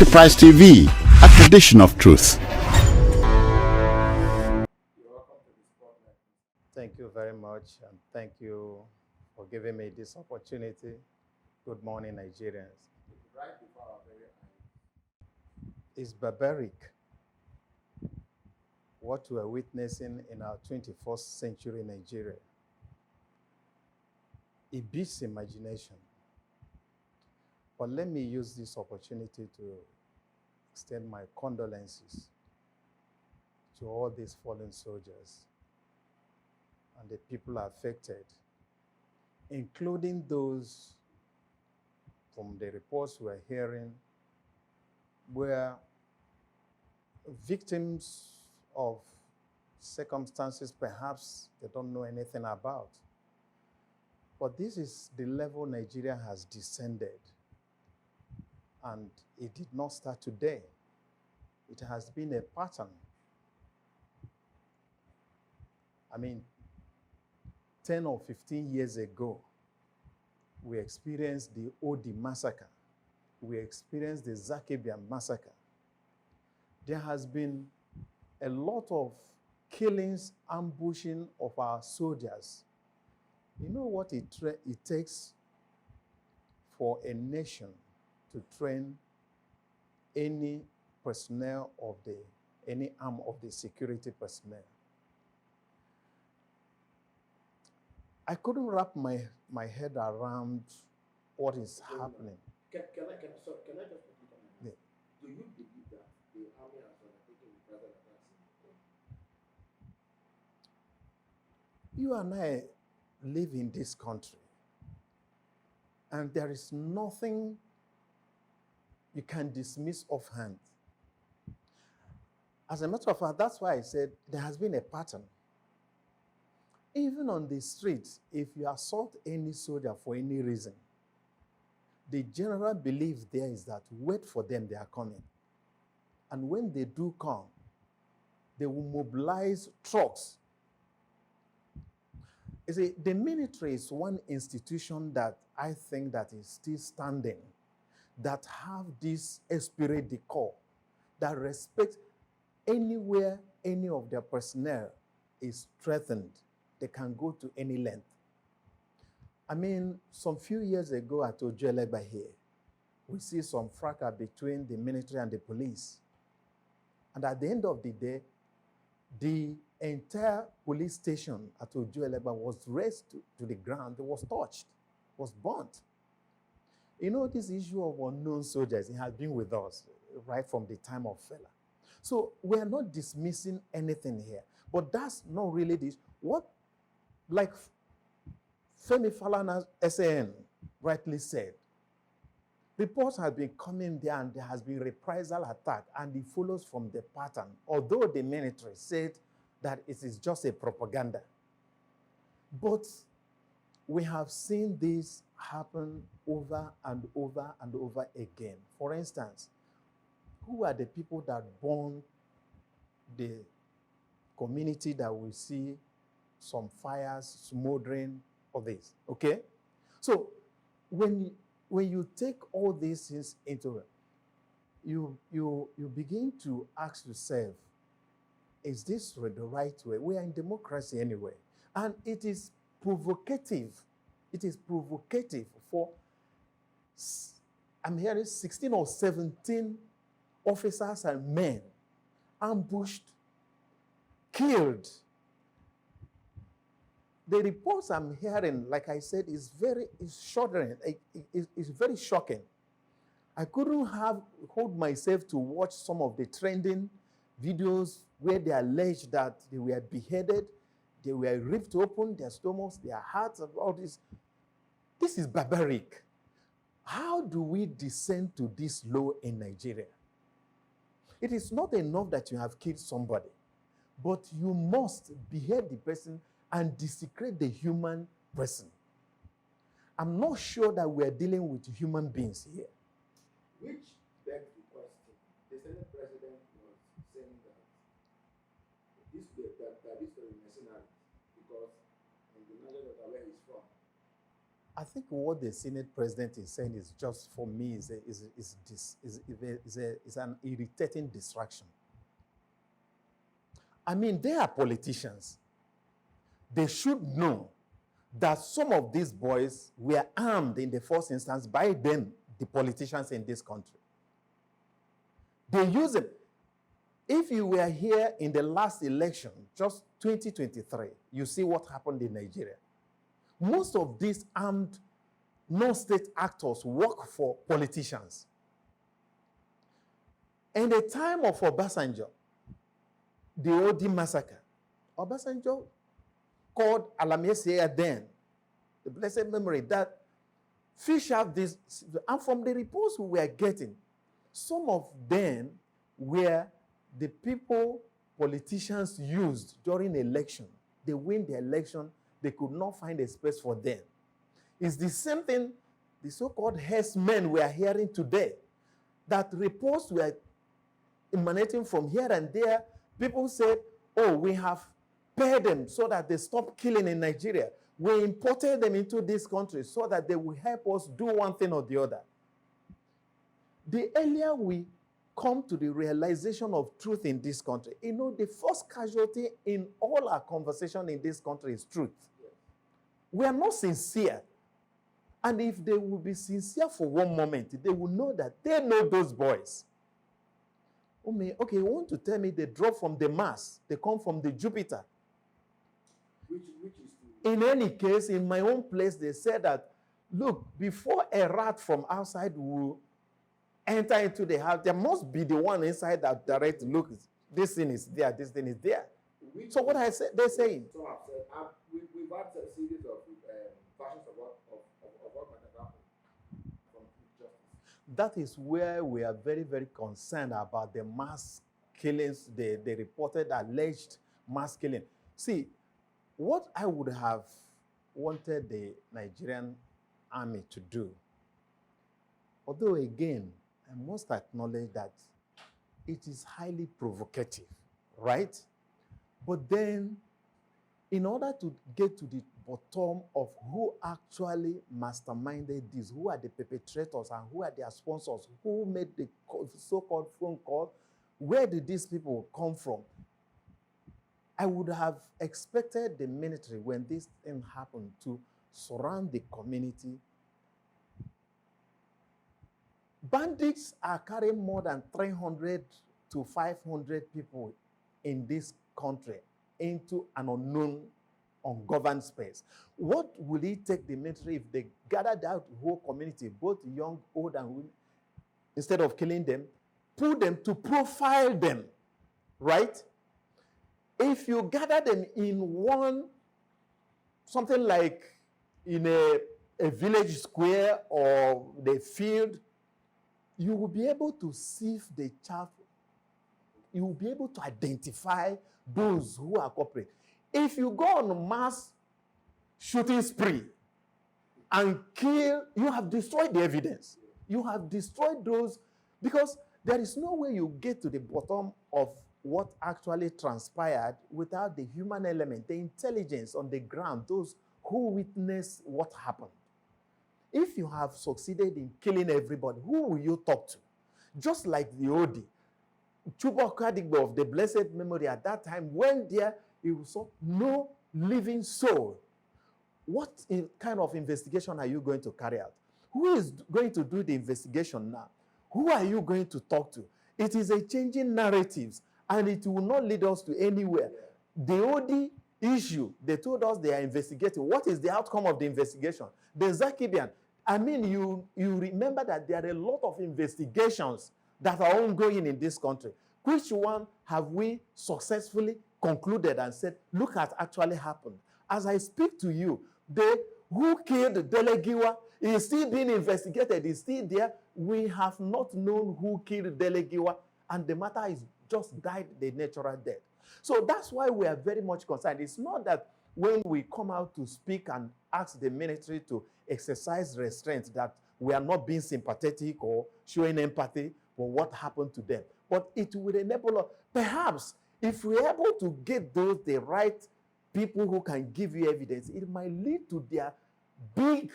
Enterprise TV, a tradition of truth. Thank you very much, and thank you for giving me this opportunity. Good morning, Nigerians. Right before our very eyes. It's barbaric what we are witnessing in our 21st century Nigeria. It beats imagination. But let me use this opportunity to extend my condolences to all these fallen soldiers and the people affected, including those from the reports we're hearing were victims of circumstances perhaps they don't know anything about. But this is the level Nigeria has descended. And it did not start today. It has been a pattern. I mean, 10 or 15 years ago, we experienced the Odi massacre. We experienced the Zakebian massacre. There has been a lot of killings, ambushing of our soldiers. You know what it takes for a nation to train any personnel of any arm of the security personnel? I couldn't wrap my head around what is happening. Can I just put it on? Yeah. Do you believe that the army has undertaken reprisal attacks? You and I live in this country, and there is nothing you can dismiss offhand. As a matter of fact, that's why I said there has been a pattern. Even on the streets, if you assault any soldier for any reason, the general belief there is that wait for them, they are coming. And when they do come, they will mobilize trucks. You see, the military is one institution that I think that is still standing, that have this esprit de corps, that respect anywhere any of their personnel is threatened, they can go to any length. I mean, some few years ago at Ojuelegba here, we see some fracas between the military and the police. And at the end of the day, the entire police station at Ojuelegba was razed to the ground, it was torched, was burnt. You know, this issue of unknown soldiers, it has been with us right from the time of Fela. So we are not dismissing anything here, but that's not really this. What, like Femi Falana's SAN rightly said, reports have been coming there and there has been reprisal attack, and it follows from the pattern, although the military said that it is just a propaganda. But we have seen this happen over and over and over again. For instance, who are the people that burn the community that we see some fires, smoldering, all this, okay? So when you take all these things into it, you begin to ask yourself, is this the right way? We are in democracy anyway. And it is provocative. It is provocative for, I'm hearing 16 or 17 officers and men ambushed, killed. The reports I'm hearing, like I said, is shuddering. It's very shocking. I couldn't hold myself to watch some of the trending videos where they allege that they were beheaded, they were ripped open, their stomachs, their hearts, and all this. This is barbaric. How do we descend to this low in Nigeria? It is not enough that you have killed somebody, but you must behead the person and desecrate the human person. I'm not sure that we're dealing with human beings here. Which begs the question. The Senate President was saying that these were mercenaries because in the Niger Delta where he's from, I think what the Senate president is saying is just, for me, is an irritating distraction. I mean, they are politicians. They should know that some of these boys were armed in the first instance by them, the politicians in this country. They use it. If you were here in the last election, just 2023, you see what happened in Nigeria. Most of these armed non-state actors work for politicians. In the time of Obasanjo, the OD massacre, Obasanjo called Alamesia then, the blessed memory, that fish out this. And from the reports we were getting, some of them were the people politicians used during the election. They win the election, they could not find a space for them. It's the same thing the so-called herdsmen we are hearing today, that reports were emanating from here and there. People said, oh, we have paid them so that they stop killing in Nigeria. We imported them into this country so that they will help us do one thing or the other. The earlier we come to the realization of truth in this country, you know, the first casualty in all our conversation in this country is truth. We are not sincere. And if they will be sincere for one moment, they will know that they know those boys. Okay, you want to tell me they drop from the Mars, they come from the Jupiter. Which is true. In any case, in my own place, they said that, look, before a rat from outside will enter into the house, there must be the one inside that direct, look, this thing is there, this thing is there. So what I said, they're saying. Some have said, we've had a series of versions of what might have happened from justice. That is where we are very, very concerned about the mass killings, the reported alleged mass killing. See, what I would have wanted the Nigerian army to do, although again, I must acknowledge that it is highly provocative, right? But then, in order to get to the bottom of who actually masterminded this, who are the perpetrators and who are their sponsors, who made the so-called phone call, where did these people come from? I would have expected the military, when this thing happened, to surround the community. Bandits are carrying more than 300 to 500 people in this country into an unknown, ungoverned space. What will it take the military if they gathered out the whole community, both young, old, and women, instead of killing them, put them to profile them, right? If you gather them in one, something like in a village square or the field, you will be able to sift the chaff. You will be able to identify those who are culprit. If you go on a mass shooting spree and kill, you have destroyed the evidence. You have destroyed those, because there is no way you get to the bottom of what actually transpired without the human element, the intelligence on the ground, those who witnessed what happened. If you have succeeded in killing everybody, who will you talk to? Just like the Odi. Chuba Kadigbo of the blessed memory at that time went there, he saw no living soul. What kind of investigation are you going to carry out? Who is going to do the investigation now? Who are you going to talk to? It is a changing narratives, and it will not lead us to anywhere. The OD issue, they told us they are investigating. What is the outcome of the investigation? The Zakibian, I mean, you remember that there are a lot of investigations that are ongoing in this country. Which one have we successfully concluded and said, look at actually happened? As I speak to you, who killed Delegiwa is still being investigated, is still there. We have not known who killed Delegiwa, and the matter is just died the natural death. So that's why we are very much concerned. It's not that when we come out to speak and ask the military to exercise restraint that we are not being sympathetic or showing empathy for what happened to them. But it will enable us, perhaps, if we're able to get the right people who can give you evidence, it might lead to their big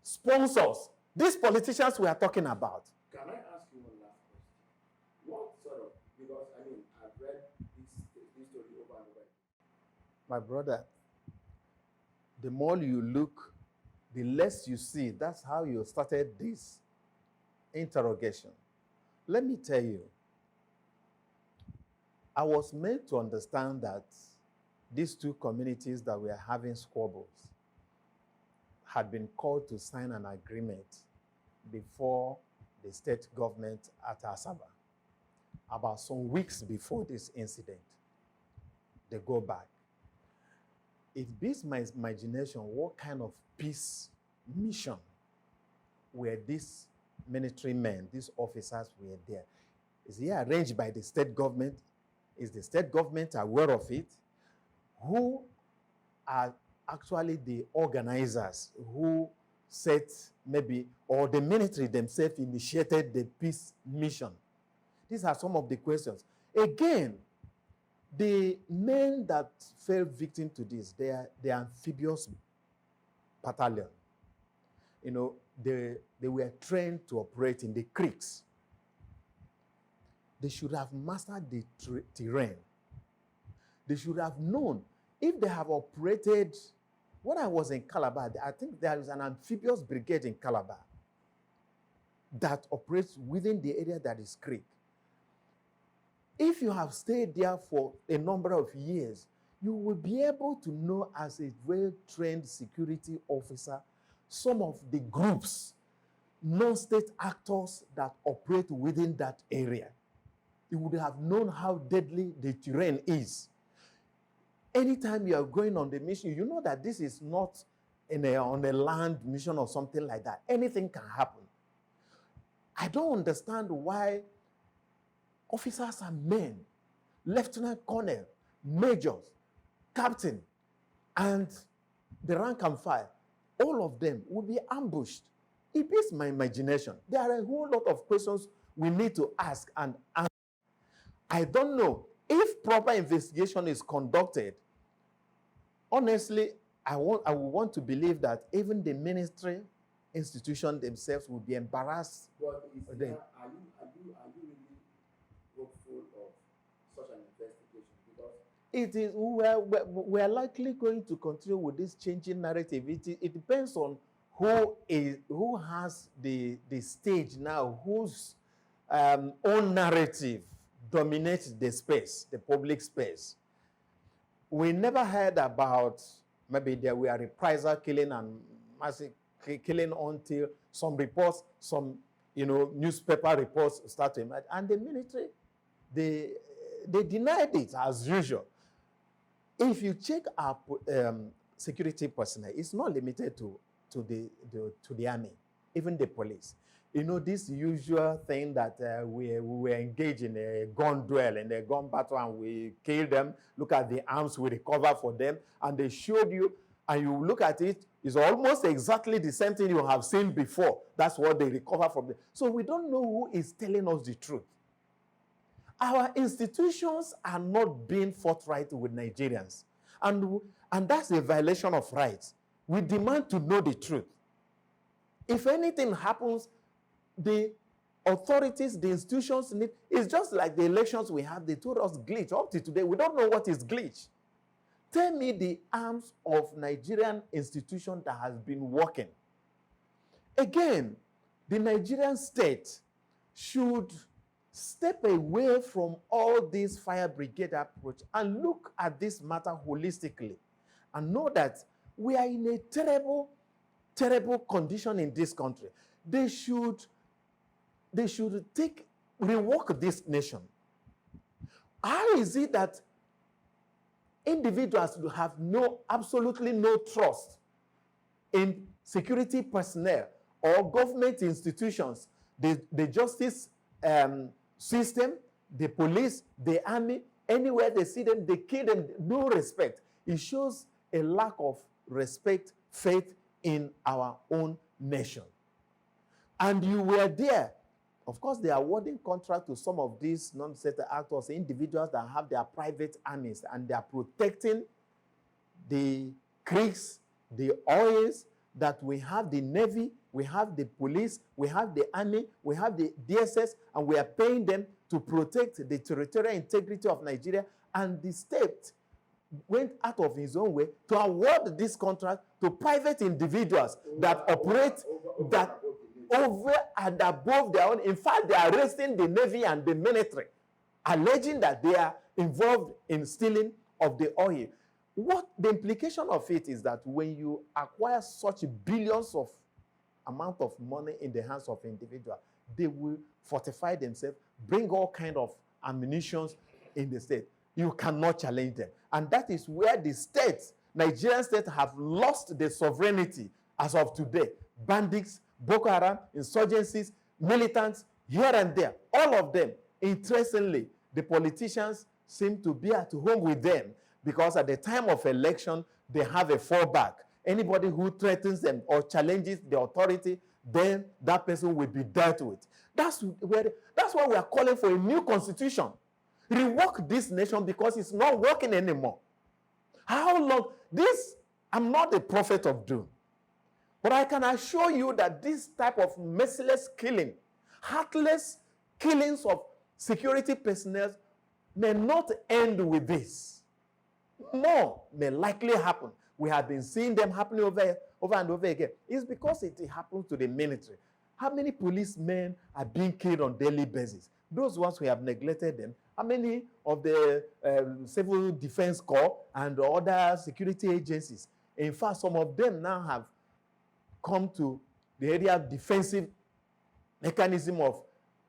sponsors these politicians we are talking about. Can I ask you one last question? What sort of, because I mean, I've read this story over and over again. My brother, the more you look, the less you see. That's how you started this interrogation. Let me tell you, I was made to understand that these two communities that were having squabbles had been called to sign an agreement before the state government at Asaba. About some weeks before this incident, they go back. It beats my imagination what kind of peace mission were these military men, these officers were there. Is it arranged by the state government? Is the state government aware of it? Who are actually the organizers who set maybe, or the military themselves initiated the peace mission? These are some of the questions. Again, the men that fell victim to this, they are amphibious battalion. You know, they were trained to operate in the creeks. They should have mastered the terrain. They should have known if they have operated. When I was in Calabar, I think there is an amphibious brigade in Calabar that operates within the area that is creek. If you have stayed there for a number of years, you will be able to know as a well-trained security officer some of the groups, non-state actors that operate within that area. You would have known how deadly the terrain is. Anytime you are going on the mission, you know that this is not on a land mission or something like that. Anything can happen. I don't understand why officers and men, lieutenant colonel, majors, captain, and the rank and file, all of them will be ambushed. It beats my imagination. There are a whole lot of questions we need to ask and answer. I don't know if proper investigation is conducted. Honestly, I would want to believe that even the ministry institution themselves will be embarrassed. But are you really hopeful of such an investigation? Because it is, we are likely going to continue with this changing narrative. It depends on who has the stage now, whose own narrative dominates the space, the public space. We never heard about maybe there were reprisal killing and massive killing until some reports, newspaper reports started to emerge. And the military, they denied it as usual. If you check our security personnel, it's not limited to the army, even the police. You know, this usual thing that we were engaged in a gun duel and a gun battle and we kill them, look at the arms we recover for them, and they showed you, and you look at it, it's almost exactly the same thing you have seen before. That's what they recover from them. So we don't know who is telling us the truth. Our institutions are not being forthright with Nigerians. And that's a violation of rights. We demand to know the truth. If anything happens, the authorities, the institutions need, it's just like the elections we had, they told us glitch. Up to today, we don't know what is glitch. Tell me the arms of Nigerian institution that has been working. Again, the Nigerian state should step away from all this fire brigade approach and look at this matter holistically and know that we are in a terrible, terrible condition in this country. They should rework this nation. How is it that individuals have absolutely no trust in security personnel or government institutions, the justice system, the police, the army, anywhere they see them, they kill them, no respect. It shows a lack of respect, faith in our own nation. And you were there. Of course, they are awarding contract to some of these non-state actors, individuals that have their private armies, and they are protecting the creeks, the oils, that we have the Navy, we have the police, we have the army, we have the DSS, and we are paying them to protect the territorial integrity of Nigeria, and the state went out of his own way to award this contract to private individuals that operate over and above their own. In fact, they are arresting the Navy and the military, alleging that they are involved in stealing of the oil. What the implication of it is that when you acquire such billions of amount of money in the hands of individuals, they will fortify themselves, bring all kind of ammunition in the state. You cannot challenge them. And that is where the states, Nigerian states, have lost their sovereignty as of today. Bandits, Boko Haram, insurgencies, militants, here and there, all of them. Interestingly, the politicians seem to be at home with them, because at the time of election, they have a fallback. Anybody who threatens them or challenges the authority, then that person will be dealt with. That's why we are calling for a new constitution. Rework this nation, because it's not working anymore. How long? I'm not a prophet of doom, but I can assure you that this type of merciless killing, heartless killings of security personnel may not end with this. More may likely happen. We have been seeing them happening over and over again. It's because it happens to the military. How many policemen are being killed on a daily basis? Those ones we have neglected them. How many of the Civil Defense Corps and other security agencies? In fact, some of them now have come to the area of defensive mechanism of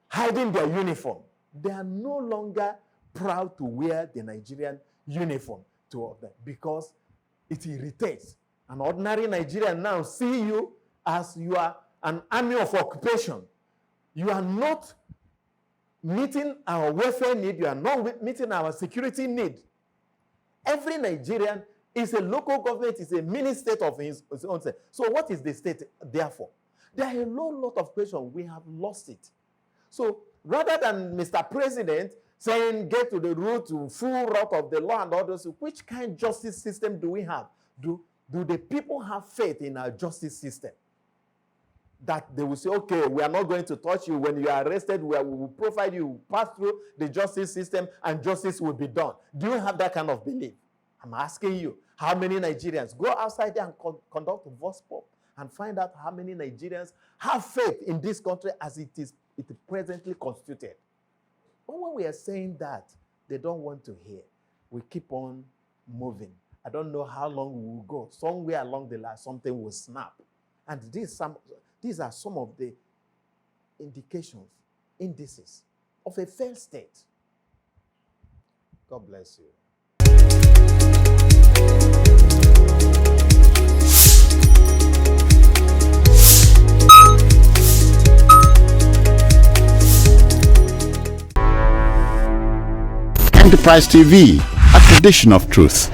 hiding their uniform. They are no longer proud to wear the Nigerian uniform to them because it irritates. An ordinary Nigerian now see you as you are an army of occupation. You are not meeting our welfare need. You are not meeting our security need. Every Nigerian is a local government, is a mini state of his own state. So what is the state therefore? There are a lot of questions. We have lost it. So rather than Mr. President saying get to the root, to full route of the law and all those, which kind of justice system do we have? Do the people have faith in our justice system? That they will say, okay, we are not going to touch you. When you are arrested, we will provide you, pass through the justice system, and justice will be done. Do you have that kind of belief? I'm asking you, how many Nigerians go outside there and conduct a voice poll and find out how many Nigerians have faith in this country as it is presently constituted? But when we are saying that, they don't want to hear. We keep on moving. I don't know how long we will go. Somewhere along the line, something will snap. And these are some of the indications, indices of a failed state. God bless you. Enterprise TV, a tradition of truth.